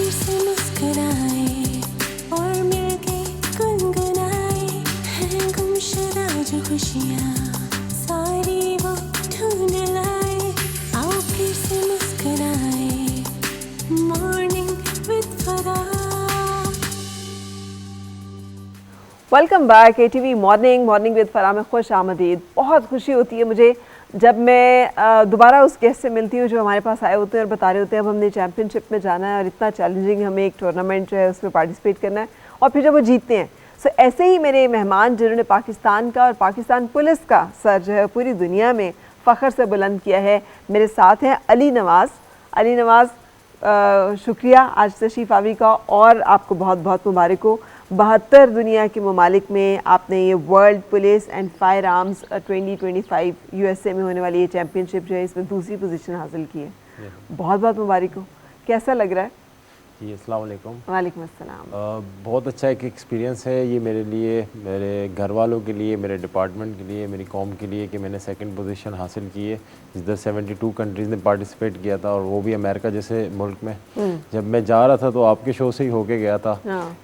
फिर से मुस्कुराए और मिलके गुनगुनाए हैं गुमशुदा जो खुशियाँ सारी वो ढूंढ लाए। आओ फिर से मुस्कुराए morning with Farah. Welcome back ATV morning with Farah में खुश आमदीद। बहुत खुशी होती है मुझे जब मैं दोबारा उस गेस्ट से मिलती हूँ जो हमारे पास आए होते हैं और बता रहे होते हैं अब हमने चैम्पियनशिप में जाना है और इतना चैलेंजिंग हमें एक टूर्नामेंट जो है उसमें पार्टिसिपेट करना है और फिर जब वो जीतते हैं। सो ऐसे ही मेरे मेहमान जिन्होंने पाकिस्तान का और पाकिस्तान पुलिस का सर जो है पूरी दुनिया में फ़ख्र से बुलंद किया है, मेरे साथ हैं अली नवाज़। अली नवाज़, शुक्रिया आज तशरीफ़ आवी का और आपको बहुत बहुत मुबारक हो। 72 दुनिया के ममालिक में आपने ये world police and fire arms 2025 USA में होने वाली ये चैम्पियनशिप जो है इसमें दूसरी पोजीशन हासिल की है। बहुत बहुत मुबारक हो। कैसा लग रहा है? जी अस्सलाम वालेकुम। वालेकुम अस्सलाम। बहुत अच्छा एक एक्सपीरियंस है ये मेरे लिए, मेरे घर वालों के लिए, मेरे डिपार्टमेंट के लिए, मेरी कौम के लिए कि मैंने सेकंड पोजीशन हासिल की है जिधर 72 कंट्रीज़ ने पार्टिसिपेट किया था और वो भी अमेरिका जैसे मुल्क में। जब मैं जा रहा था तो आपके शो से ही होके गया था।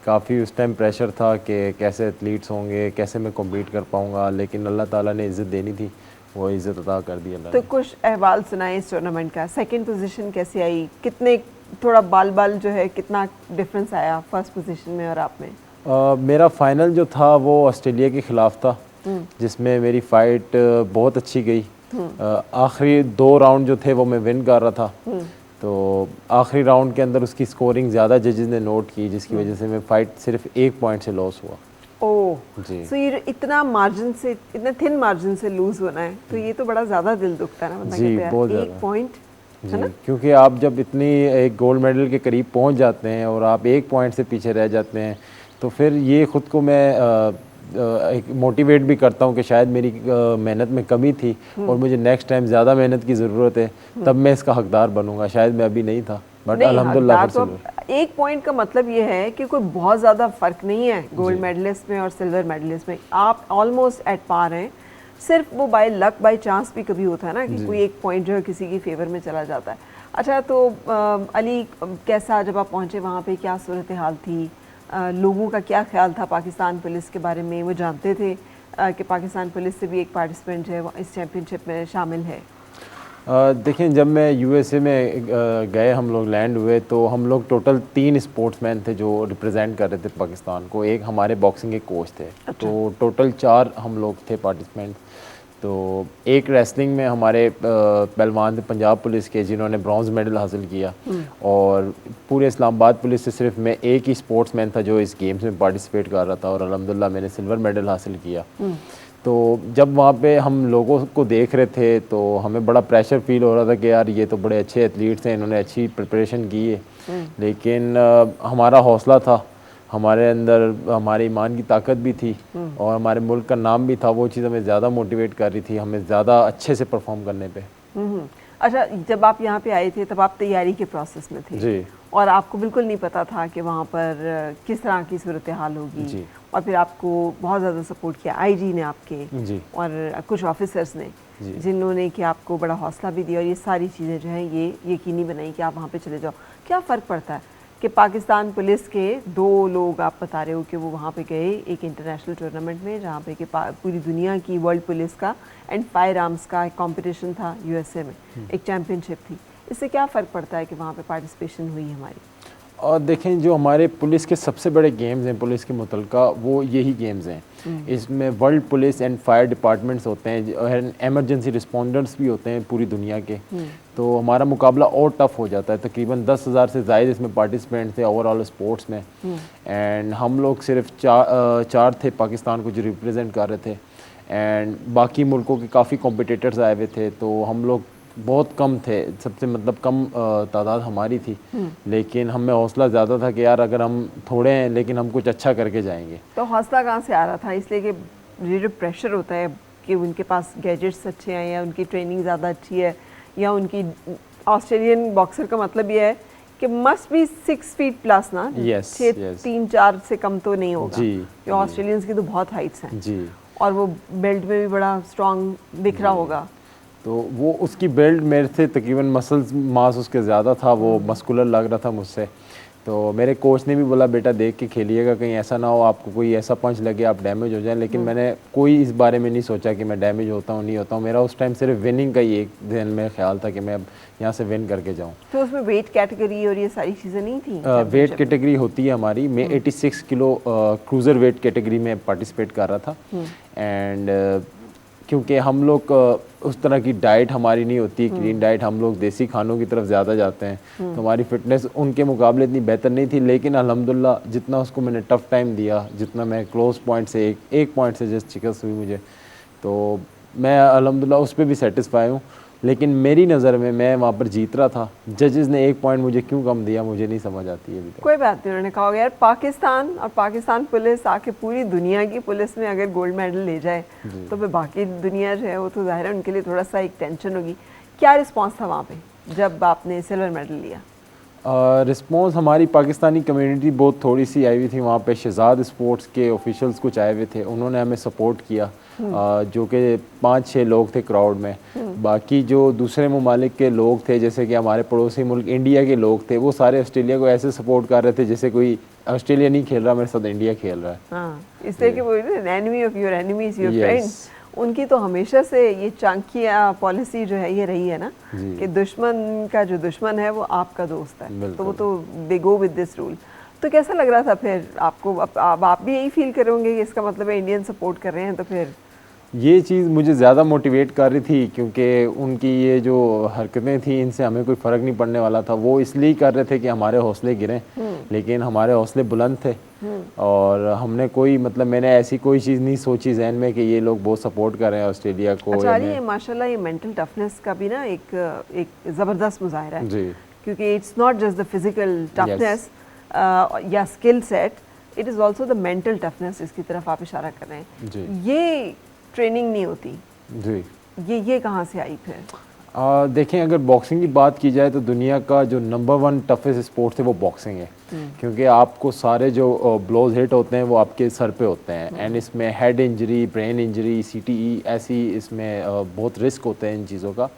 काफ़ी उस टाइम प्रेशर था कि कैसे एथलीट्स होंगे, कैसे मैं कम्पीट कर पाऊँगा, लेकिन अल्लाह ताला ने इज़्ज़त देनी थी, वो इज़्ज़त अता कर दी अल्लाह ने। तो कुछ अहवाल सुनाए इस टूर्नामेंट का। सेकंड पोजीशन कैसे आई, कितने थोड़ा बाल जो है कितना डिफरेंस आया फर्स्ट पोजीशन में और आप में? मेरा फाइनल जो था वो ऑस्ट्रेलिया के ख़िलाफ़ था जिसमें मेरी फ़ाइट बहुत अच्छी गई। आखिरी 2 राउंड जो थे वो मैं विन कर रहा था, तो आखिरी राउंड के अंदर उसकी स्कोरिंग ज़्यादा जजेस ने नोट की जिसकी वजह से मैं फ़ाइट सिर्फ 1 पॉइंट से लॉस हुआ। ओह जी। सो ये इतना मार्जिन से, इतने थिन मार्जिन से लूज होना है तो ये तो बड़ा ज़्यादा दिल दुखता है ना। मतलब जी, कहते बहुत हैं ज़्यादा। 1 पॉइंट है ना? क्योंकि आप जब इतनी एक गोल्ड मेडल के करीब पहुंच जाते हैं और आप 1 पॉइंट से पीछे रह जाते हैं तो फिर ये ख़ुद को मैं एक मोटिवेट भी करता हूं कि शायद मेरी मेहनत में कमी थी और मुझे नेक्स्ट टाइम ज़्यादा मेहनत की ज़रूरत है, तब मैं इसका हकदार बनूंगा। शायद मैं अभी नहीं था बट अल्हम्दुलिल्लाह। तो 1 पॉइंट का मतलब ये है कि कोई बहुत ज़्यादा फ़र्क नहीं है गोल्ड मेडलिस्ट में और सिल्वर मेडलिस्ट में। आप ऑलमोस्ट एट पार हैं। सिर्फ वो बाय लक बाय चांस भी कभी होता है ना कि कोई 1 पॉइंट जो है किसी की फेवर में चला जाता है। अच्छा तो अली कैसा जब आप पहुँचे वहाँ पे, क्या सूरत हाल थी? लोगों का क्या ख्याल था पाकिस्तान पुलिस के बारे में? वो जानते थे कि पाकिस्तान पुलिस से भी एक पार्टिसिपेंट जो है वो इस चैम्पियनशिप में शामिल है? देखें, जब मैं USA में गए, हम लोग लैंड हुए तो हम लोग टोटल 3 स्पोर्ट्समैन थे जो रिप्रेजेंट कर रहे थे पाकिस्तान को। एक हमारे बॉक्सिंग के कोच थे। तो टोटल 4 हम लोग थे पार्टिसिपेंट। तो एक रेसलिंग में हमारे पहलवान थे पंजाब पुलिस के जिन्होंने ब्रॉन्ज मेडल हासिल किया और पूरे इस्लामाबाद पुलिस से सिर्फ मैं एक ही स्पोर्ट्समैन था जो इस गेम्स में पार्टिसिपेट कर रहा था और अल्हम्दुलिल्लाह मैंने सिल्वर मेडल हासिल किया। तो जब वहाँ पे हम लोगों को देख रहे थे तो हमें बड़ा प्रेशर फील हो रहा था कि यार ये तो बड़े अच्छे एथलीट्स हैं, इन्होंने अच्छी प्रिपरेशन की है। लेकिन हमारा हौसला था, हमारे अंदर हमारे ईमान की ताकत भी थी और हमारे मुल्क का नाम भी था। वो चीज़ हमें ज़्यादा मोटिवेट कर रही थी, हमें ज़्यादा अच्छे से परफॉर्म करने पे। अच्छा, जब आप यहाँ पे आए थे तब आप तैयारी के प्रोसेस में थे जी। और आपको बिल्कुल नहीं पता था कि वहाँ पर किस तरह की सूरत हाल होगी जी। और फिर आपको बहुत ज़्यादा सपोर्ट किया IG ने आपके जी। और कुछ ऑफिसर्स ने जिन्होंने कि आपको बड़ा हौसला भी दिया और ये सारी चीज़ें जो हैं ये यकीनी बनाई कि आप वहाँ पे चले जाओ। क्या फ़र्क पड़ता है कि पाकिस्तान पुलिस के 2 लोग आप बता रहे हो कि वो वहाँ पे गए एक इंटरनेशनल टूर्नामेंट में जहाँ पे कि पूरी दुनिया की वर्ल्ड पुलिस का एंड फायर आर्म्स का एक कॉम्पिटिशन था USA में, एक चैम्पियनशिप थी। इससे क्या फ़र्क पड़ता है कि वहाँ पे पार्टिसिपेशन हुई हमारी? और देखें, जो हमारे पुलिस के सबसे बड़े गेम्स हैं पुलिस के मुतलका, वो यही गेम्स हैं। इसमें world police and fire departments होते हैं और एमरजेंसी रिस्पॉन्डर्स भी होते हैं पूरी दुनिया के। तो हमारा मुकाबला और टफ हो जाता है। तकरीबन 10,000 से ज़ायद इसमें पार्टिसिपेंट थे ओवरऑल स्पोर्ट्स में एंड हम लोग सिर्फ 4 थे पाकिस्तान को जो रिप्रेजेंट कर रहे थे एंड बाकी मुल्कों के काफ़ी कॉम्पिटिटर्स आए हुए थे। तो हम लोग बहुत कम थे, सबसे मतलब कम तादाद हमारी थी, लेकिन हमें हौसला ज़्यादा था कि यार अगर हम थोड़े हैं लेकिन हम कुछ अच्छा करके जाएंगे। तो हौसला कहाँ से आ रहा था? इसलिए कि ये जो प्रेशर होता है कि उनके पास गैजेट्स अच्छे हैं या उनकी ट्रेनिंग ज़्यादा अच्छी है या उनकी ऑस्ट्रेलियन बॉक्सर का मतलब ये है कि मस्ट बी 6 फीट प्लस ना, 3-4 से कम तो नहीं होगा जी, ऑस्ट्रेलियंस की तो बहुत हाइट्स हैं जी, और वो बेल्ट में भी बड़ा स्ट्रॉन्ग दिख रहा होगा। तो वो उसकी बिल्ड मेरे से तकरीबन मसल्स मास उसके ज़्यादा था, वो मस्कुलर लग रहा था मुझसे, तो मेरे कोच ने भी बोला बेटा देख के खेलिएगा, कहीं ऐसा ना हो आपको कोई ऐसा पंच लगे आप डैमेज हो जाएं। लेकिन मैंने कोई इस बारे में नहीं सोचा कि मैं डैमेज होता हूँ नहीं होता हूँ। मेरा उस टाइम सिर्फ विनिंग का ही एक दिन में ख्याल था कि मैं अब यहाँ से विन करके जाऊँ। तो उसमें वेट कैटेगरी और ये सारी चीज़ें नहीं थी? वेट कैटेगरी होती है हमारी, मैं 86 किलो क्रूज़र वेट कैटेगरी में पार्टिसिपेट कर रहा था। एंड क्योंकि हम लोग उस तरह की डाइट हमारी नहीं होती, क्लीन डाइट, हम लोग देसी खानों की तरफ ज़्यादा जाते हैं, तो हमारी फिटनेस उनके मुकाबले इतनी बेहतर नहीं थी। लेकिन अल्हम्दुलिल्लाह जितना उसको मैंने टफ़ टाइम दिया, जितना मैं क्लोज पॉइंट से एक पॉइंट से जिस शिकस्त हुई मुझे, तो मैं अल्हम्दुलिल्लाह उस पर भी सेटिस्फाई हूँ। लेकिन मेरी नज़र में मैं वहाँ पर जीत रहा था, जजेस ने एक पॉइंट मुझे क्यों कम दिया मुझे नहीं समझ आती है अभी तक। कोई बात नहीं, उन्होंने कहा होगा यार पाकिस्तान और पाकिस्तान पुलिस आके पूरी दुनिया की पुलिस में अगर गोल्ड मेडल ले जाए तो फिर बाकी दुनिया जो है वो तो ज़ाहिर है उनके लिए थोड़ा सा एक टेंशन होगी। क्या रिस्पॉन्स था वहाँ पे जब आपने सिल्वर मेडल लिया? रिस्पॉन्स हमारी पाकिस्तानी कम्युनिटी बहुत थोड़ी सी आई हुई थी वहाँ पे। शहजाद स्पोर्ट्स के ऑफिशियल्स कुछ आए हुए थे, उन्होंने हमें सपोर्ट किया, जो कि 5-6 लोग थे क्राउड में। बाकी जो दूसरे ममालिक के लोग थे, जैसे कि हमारे पड़ोसी मुल्क इंडिया के लोग थे, वो सारे ऑस्ट्रेलिया को ऐसे सपोर्ट कर रहे थे जैसे कोई ऑस्ट्रेलिया नहीं खेल रहा मेरे साथ इंडिया खेल रहा है। हाँ, इस तरह के वो enemy of your enemy is your friend. उनकी तो हमेशा से ये चाणक्य पॉलिसी जो है ये रही है ना कि दुश्मन का जो दुश्मन है वो आपका दोस्त है, तो वो तो दे गो विद दिस रूल। तो कैसा लग रहा था फिर आपको? अब आप भी यही फील करोगे कि इसका मतलब है इंडियन सपोर्ट कर रहे हैं, तो फिर ये चीज़ मुझे ज़्यादा मोटिवेट कर रही थी क्योंकि उनकी ये जो हरकतें थी इनसे हमें कोई फ़र्क नहीं पड़ने वाला था। वो इसलिए कर रहे थे कि हमारे हौसले गिरें, लेकिन हमारे हौसले बुलंद थे और हमने कोई मतलब मैंने ऐसी कोई चीज़ नहीं सोची जहन में कि ये लोग बहुत सपोर्ट कर रहे हैं ऑस्ट्रेलिया को। अच्छा, ये माशाल्लाह ये मेंटल टफनेस का भी ना एक ज़बरदस्त मुजाहिरा है जी, क्योंकि it's not just the physical toughness या skill set, it is also the mental toughness जिसकी तरफ आप इशारा कर रहे हैं। ये ट्रेनिंग नहीं होती जी, ये कहाँ से आई फिर? देखें अगर बॉक्सिंग की बात की जाए तो दुनिया का जो नंबर 1 टफेस्ट स्पोर्ट है वो बॉक्सिंग है, क्योंकि आपको सारे जो ब्लोज हिट होते हैं वो आपके सर पे होते हैं। एंड इसमें head injury, brain injury, CTE ऐसी इसमें बहुत रिस्क होते हैं इन चीज़ों का।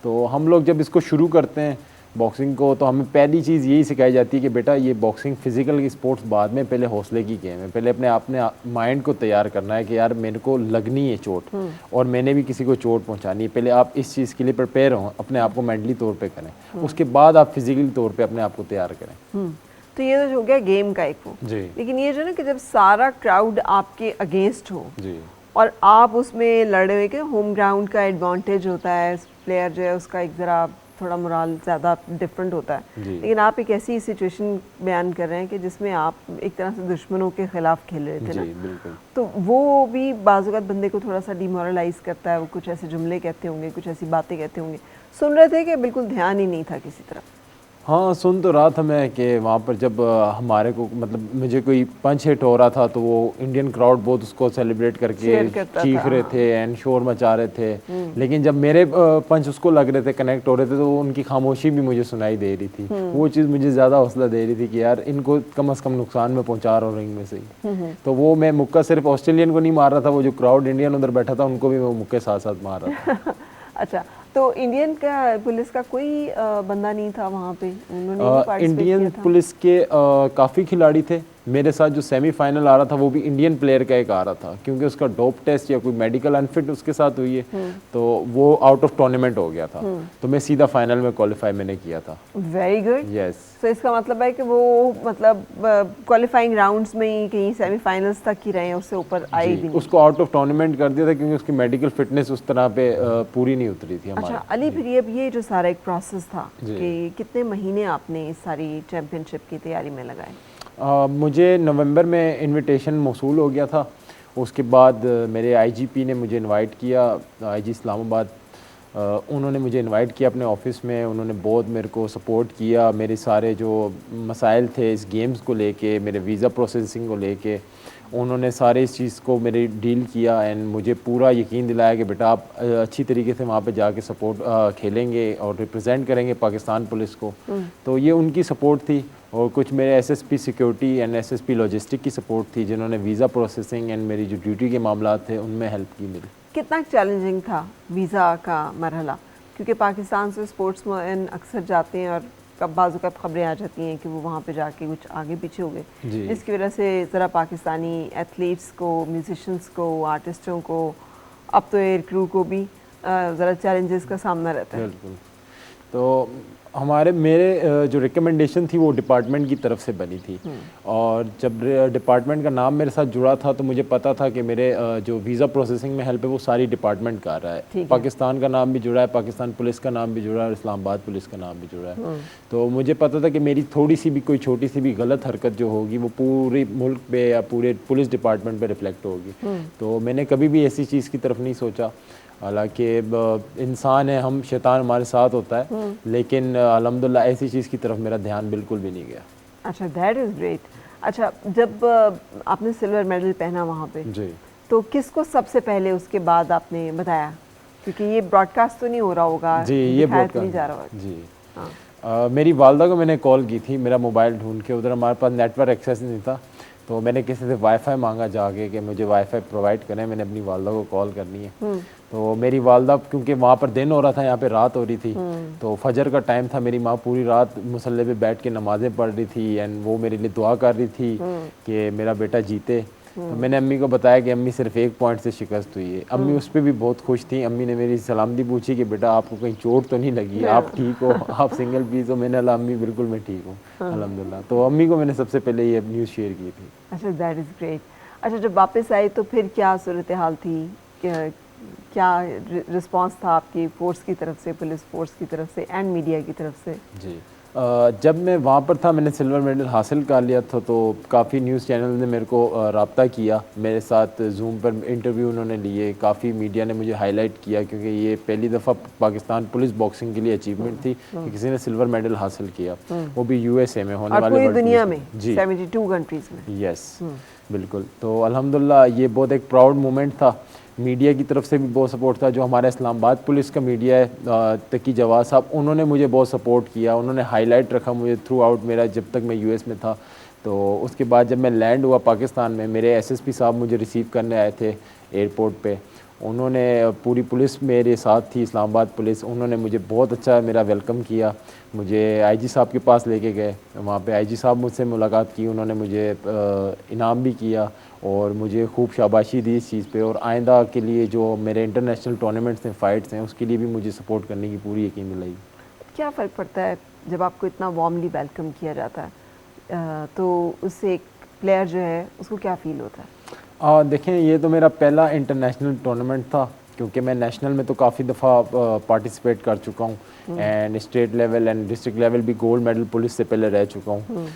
तो हम लोग जब इसको शुरू करते हैं बॉक्सिंग को तो हमें पहली चीज़ यही सिखाई जाती है कि बेटा ये बॉक्सिंग फिजिकल की स्पोर्ट्स बाद में, पहले हौसले की गेम है। पहले अपने माइंड को तैयार करना है कि यार मेरे को लगनी है चोट और मैंने भी किसी को चोट पहुंचानी है। पहले आप इस चीज़ के लिए प्रिपेयर हो, अपने आप को मेंटली तौर पे करें, उसके बाद आप फिजिकली तौर पे अपने आप को तैयार करें। तो ये तो हो गया गेम का एक वो जी। लेकिन ये जो ना कि जब सारा क्राउड आपके अगेंस्ट हो जी और आप उसमें लड़े हुए, कि होम ग्राउंड का एडवांटेज होता है, प्लेयर जो है उसका एक ज़रा थोड़ा मोराल ज़्यादा डिफरेंट होता है, लेकिन आप एक ऐसी सिचुएशन बयान कर रहे हैं कि जिसमें आप एक तरह से दुश्मनों के खिलाफ खेल रहे थे ना, बिल्कुल। तो वो भी बाज़ वक़्त बंदे को थोड़ा सा डिमोरलाइज करता है। वो कुछ ऐसे जुमले कहते होंगे, कुछ ऐसी बातें कहते होंगे, सुन रहे थे कि बिल्कुल ध्यान ही नहीं था किसी तरफ? हाँ, सुन तो रहा था मैं कि वहाँ पर जब हमारे को मतलब मुझे कोई पंच हिट हो रहा था तो वो इंडियन क्राउड बहुत उसको सेलिब्रेट करके चीख रहे थे एंड शोर मचा रहे थे। लेकिन जब मेरे पंच उसको लग रहे थे, कनेक्ट हो रहे थे, तो उनकी खामोशी भी मुझे सुनाई दे रही थी। वो चीज़ मुझे ज़्यादा हौसला दे रही थी कि यार इनको कम से कम नुकसान में पहुँचा रहा हूँ रिंग में से ही। तो वो मैं मुक्का सिर्फ ऑस्ट्रेलियन को नहीं मार रहा था, वो जो क्राउड इंडियन उधर बैठा था उनको भी मैं मुक्के साथ साथ मार रहा था। अच्छा, तो इंडियन का पुलिस का कोई बंदा नहीं था वहाँ पे? उन्होंने इंडियन पुलिस के काफ़ी खिलाड़ी थे। मेरे साथ जो सेमीफाइनल आ रहा था वो भी इंडियन प्लेयर का एक आ रहा था, क्योंकि उसका डोप टेस्ट या कोई मेडिकल अनफिट उसके साथ हुई है तो वो आउट ऑफ टूर्नामेंट हो गया था। तो मैं सीधा फाइनल में क्वालिफाई मैंने किया था। Very good. यस। तो इसका मतलब है कि वो मतलब क्वालिफाइंग राउंड्स में ही कहीं सेमीफाइनल्स तक ही रहे हैं, उससे ऊपर आए भी नहीं। उसको आउट ऑफ टूर्नामेंट कर दिया था क्योंकि उसकी मेडिकल फिटनेस उस तरह पे पूरी नहीं उतरी थी हमारी। अच्छा अली, फिर ये जो सारा एक प्रोसेस था कि कितने महीने आपने इस सारी चैंपियनशिप की तैयारी में लगाए? मुझे नवंबर में इनविटेशन मौसूल हो गया था। उसके बाद मेरे IGP ने मुझे इनवाइट किया, IG इस्लामाबाद। उन्होंने मुझे इनवाइट किया अपने ऑफिस में। उन्होंने बहुत मेरे को सपोर्ट किया, मेरे सारे जो मसाइल थे इस गेम्स को लेके, मेरे वीज़ा प्रोसेसिंग को लेके, उन्होंने सारे इस चीज़ को मेरे डील किया एंड मुझे पूरा यकीन दिलाया कि बेटा आप अच्छी तरीके से वहाँ पे जाके सपोर्ट खेलेंगे और रिप्रेजेंट करेंगे पाकिस्तान पुलिस को। तो ये उनकी सपोर्ट थी और कुछ मेरे SSP security and SSP logistic की सपोर्ट थी, जिन्होंने वीज़ा प्रोसेसिंग एंड मेरी जो ड्यूटी के मामला थे उनमें हेल्प की मेरी। कितना चैलेंजिंग था वीज़ा का मरहला? क्योंकि पाकिस्तान से स्पोर्ट्समैन अक्सर जाते हैं और कब बाजू कब खबरें आ जाती हैं कि वो वहाँ पे जाके कुछ आगे पीछे हो गए, जी। जिसकी वजह से ज़रा पाकिस्तानी एथलीट्स को, म्यूजिशंस को, आर्टिस्टों को, अब तो एयर क्रू को भी ज़रा चैलेंजेस का सामना रहता है। बिल्कुल। तो मेरे जो रिकमेंडेशन थी वो डिपार्टमेंट की तरफ से बनी थी, और जब डिपार्टमेंट का नाम मेरे साथ जुड़ा था तो मुझे पता था कि मेरे जो वीज़ा प्रोसेसिंग में हेल्प है वो सारी डिपार्टमेंट का आ रहा है। पाकिस्तान का नाम भी जुड़ा है, पाकिस्तान पुलिस का नाम भी जुड़ा है, और इस्लामाबाद पुलिस का नाम भी जुड़ा है। तो मुझे पता था कि मेरी थोड़ी सी भी कोई छोटी सी भी गलत हरकत जो होगी वो पूरे मुल्क पे या पूरे पुलिस डिपार्टमेंट पे रिफ्लेक्ट होगी। तो मैंने कभी भी ऐसी चीज़ की तरफ नहीं सोचा। हालांकि इंसान है हम, शैतान हमारे साथ होता है, लेकिन अल्हम्दुलिल्लाह ऐसी चीज़ की तरफ मेरा ध्यान बिल्कुल भी नहीं गया। अच्छा, दैट इज़ ग्रेट। अच्छा, जब आपने सिल्वर मेडल पहना वहाँ पे, जी, तो किसको सबसे पहले उसके बाद आपने बताया? क्योंकि ये ब्रॉडकास्ट तो नहीं हो रहा होगा, जी, ये ब्रॉडकास्ट नहीं जा रहा होगा। जी। हाँ। मेरी वालदा को मैंने कॉल की थी, मेरा मोबाइल ढूंढ के, उधर हमारे पास नेटवर्क एक्सेस नहीं था, तो मैंने किसी से वाईफाई मांगा जाके कि मुझे वाईफाई प्रोवाइड करें, मैंने अपनी वालदा को कॉल करनी है। तो मेरी वालदा, क्योंकि वहाँ पर दिन हो रहा था, यहाँ पे रात हो रही थी, तो फजर का टाइम था, मेरी माँ पूरी रात मुसल्ले पे बैठ के नमाज़ें पढ़ रही थी, एंड वो मेरे लिए दुआ कर रही थी कि मेरा बेटा जीते। तो मैंने अम्मी को बताया कि अम्मी सिर्फ 1 पॉइंट से शिकस्त हुई है। अम्मी उस पर भी बहुत खुश थी। अम्मी ने मेरी सलामती पूछी कि बेटा आपको कहीं चोट तो नहीं लगी, आप ठीक हो, आप सिंगल पीस हो? मैंने कहा अम्मी बिल्कुल मैं ठीक हूँ अल्हम्दुलिल्लाह। तो अम्मी को मैंने सबसे पहले ये न्यूज़ शेयर की थी। अच्छा, दैट इज़ ग्रेट। अच्छा, जब वापस आए तो फिर क्या सूरत हाल थी, क्या रिस्पांस था आपकी फ़ोर्स की तरफ से, पुलिस फ़ोर्स की तरफ से एंड मीडिया की तरफ से? जी, जब मैं वहाँ पर था, मैंने सिल्वर मेडल हासिल कर लिया था, तो काफ़ी न्यूज़ चैनल ने मेरे को रब्ता किया, मेरे साथ जूम पर इंटरव्यू उन्होंने लिए, काफ़ी मीडिया ने मुझे हाईलाइट किया, क्योंकि ये पहली दफ़ा पाकिस्तान पुलिस बॉक्सिंग के लिए अचीवमेंट थी कि किसी ने सिल्वर मेडल हासिल किया, वो भी USA में होने वाले पूरी दुनिया में, जी 72 कंट्रीज़ में। यस, बिल्कुल। तो अल्हम्दुलिल्लाह ये बहुत एक प्राउड मोमेंट था। मीडिया की तरफ से भी बहुत सपोर्ट था। जो हमारा इस्लामाबाद पुलिस का मीडिया है, तकी जवाद साहब, उन्होंने मुझे बहुत सपोर्ट किया, उन्होंने हाईलाइट रखा मुझे थ्रू आउट मेरा, जब तक मैं US में था। तो उसके बाद जब मैं लैंड हुआ पाकिस्तान में, मेरे SSP साहब मुझे रिसीव करने आए थे एयरपोर्ट पे, उन्होंने, पूरी पुलिस मेरे साथ थी, इस्लामाबाद पुलिस, उन्होंने मुझे बहुत अच्छा मेरा वेलकम किया। मुझे IG साहब के पास लेके गए, वहाँ पे IG साहब मुझसे मुलाकात की, उन्होंने मुझे इनाम भी किया और मुझे खूब शाबाशी दी इस चीज़ पे, और आइंदा के लिए जो मेरे इंटरनेशनल टूर्नामेंट्स हैं, फ़ाइट्स हैं, उसके लिए भी मुझे सपोर्ट करने की पूरी यकीन दिलाई। क्या फ़र्क पड़ता है जब आपको इतना वार्मली वेलकम किया जाता है, तो उससे एक प्लेयर जो है उसको क्या फ़ील होता है? देखें, ये तो मेरा पहला इंटरनेशनल टूर्नामेंट था, क्योंकि मैं नेशनल में तो काफ़ी दफ़ा पार्टिसिपेट कर चुका हूँ, and state level and district level भी गोल्ड मेडल पुलिस से पहले रह चुका हूँ।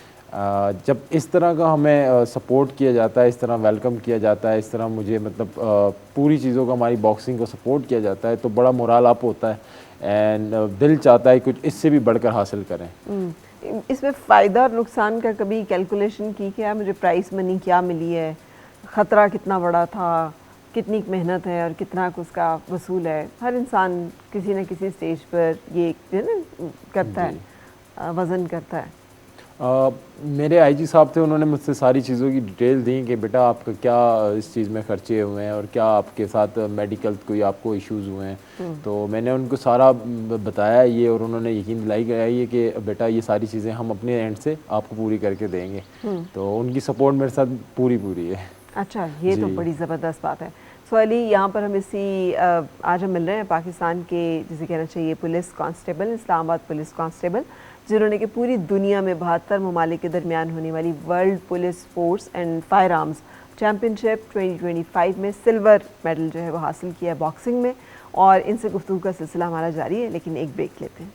जब इस तरह का हमें सपोर्ट किया जाता है, इस तरह वेलकम किया जाता है, इस तरह मुझे मतलब पूरी चीज़ों का, हमारी बॉक्सिंग को सपोर्ट किया जाता है, तो बड़ा मोराल अप होता है, एंड दिल चाहता है कुछ इससे भी बढ़कर हासिल करें। इसमें फ़ायदा और नुकसान का कभी कैलकुलेशन की क्या? मुझे प्राइस मनी क्या मिली है, ख़तरा कितना बड़ा था, कितनी मेहनत है और कितना उसका वसूल है? हर इंसान किसी न किसी स्टेज पर ये जो है ना करता है, वज़न करता है। मेरे IG साहब थे, उन्होंने मुझसे सारी चीज़ों की डिटेल दी कि बेटा आपका क्या इस चीज़ में खर्चे हुए हैं और क्या आपके साथ मेडिकल कोई आपको इश्यूज़ हुए हैं। तो मैंने उनको सारा बताया ये, और उन्होंने यकीन दिलाई कराई है कि बेटा ये सारी चीज़ें हम अपने एंड से आपको पूरी करके देंगे। तो उनकी सपोर्ट मेरे साथ पूरी है। अच्छा, ये तो बड़ी ज़बरदस्त बात है। सो अली, यहाँ पर हम आज हम मिल रहे हैं पाकिस्तान के, जिसे कहना चाहिए police constable, Islamabad police constable, जिन्होंने कि पूरी दुनिया में 72 ममालिक के दरमियान होने वाली world police sports and fire arms championship 2025 में सिल्वर मेडल जो है वो हासिल किया है बॉक्सिंग में। और इनसे गुफ्तगू का सिलसिला हमारा जारी है, लेकिन एक ब्रेक लेते हैं।